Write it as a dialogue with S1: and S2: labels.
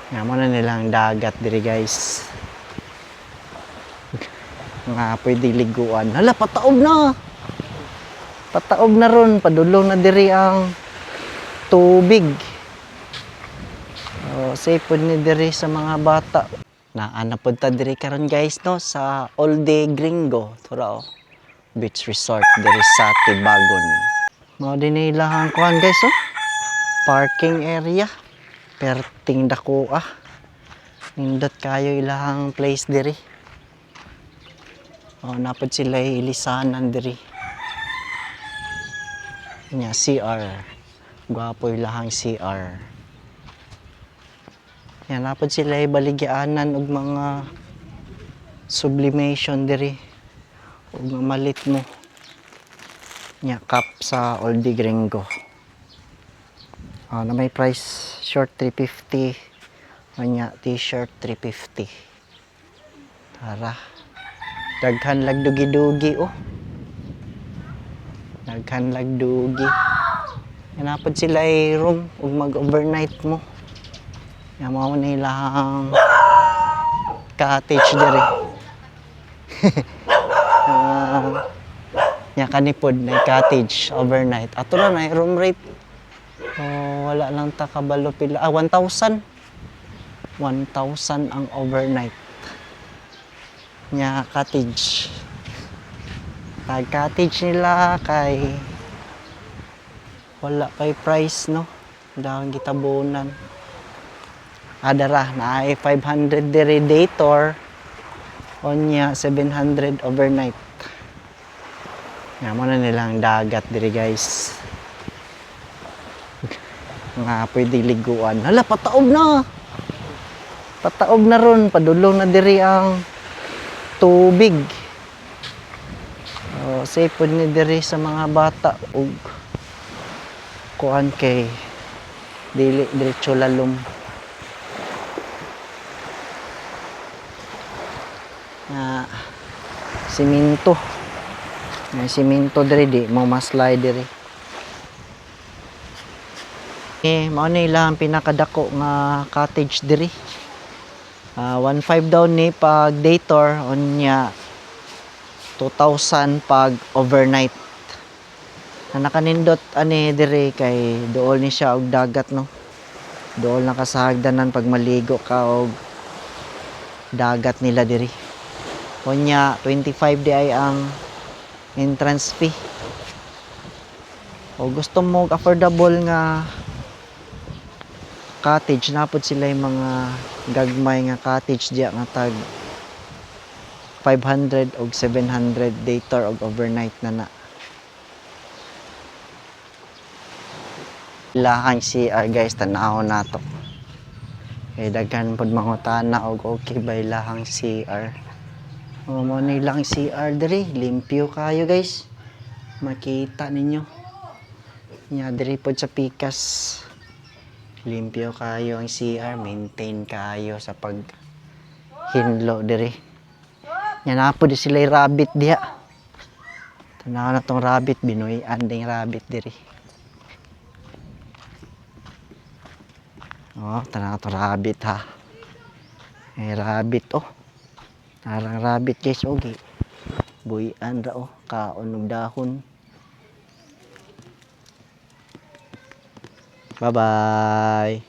S1: Nga mo na nilang dagat diri guys. Nga pwede liguan. Hala, pataob na. Pataob na ron. Padulong na diri ang tubig. Safe po ni diri sa mga bata. Naanapod ta diri karon guys no sa All Day Gringo. Tura Beach Resort diri sa Tibagon. Mao din ilahang kuan guys oh. Parking area. Perting dako nindot kayo ilahang place diri. Napod sila ilisanan diri. Nya CR. Gwapo ilahang CR. Yan napod sila baligyanan og mga sublimation diri. Og mga malit mo. Nya cup sa All Day Gringo. Na may price short 350. Nya t-shirt 350. Tara. Daghan lag dugi-dugi oh. Daghan lag dugi. Napod sila ay room ug mag-overnight mo. Nga mao nilang cottage diri. Nya kanipod na cottage overnight. Ato na room rate. Wala lang ta kabalo pila. 1,000. 1,000 ang overnight. Nya cottage. Pag cottage nila kay wala kay price no. Dahon gitabunan. Adara na ay 500 diri day tour. Onya 700 overnight. Nga mo na nilang dagat diri guys. Nga pwede liguan. Hala, pataob na. Pataob na ron. Padulong na diri ang tubig. Safe po ni diri sa mga bata. Ug kuan kay dili diretso lalom. Siminto. May siminto diri di mo maslide diri. Mao ni ilang pinakadako nga cottage diri. 1,500 daw ni pag day tour onya 2,000 pag overnight. Nakanindot ani diri kay dool ni siya og dagat no. Dool na ka sa hagdanan pag maligo ka og dagat nila diri. Onya 25 di ay ang entrance fee. O gusto mo affordable nga cottage, napod sila yung mga gagmay nga cottage diya nga tag 500 og 700 day tour og overnight na. Ilahang CR guys, tanawon nato. Kay daghan pod mangutana og okay ba ilahang CR. Mo ni lang CR diri, limpyo kayo guys. Makita ninyo. Nya diri pod sa Pikas. Limpyo kayo ang CR, maintain kayo sa pag hinlo diri. Nya napod sila rabbit diha. Tanaw na tong rabbit, binuy-an ding rabbit diri. Tanaw tong rabbit ha. Rabbit Narang rabbit guys, okay. Buy-an ra kaon og dahon. Bye-bye.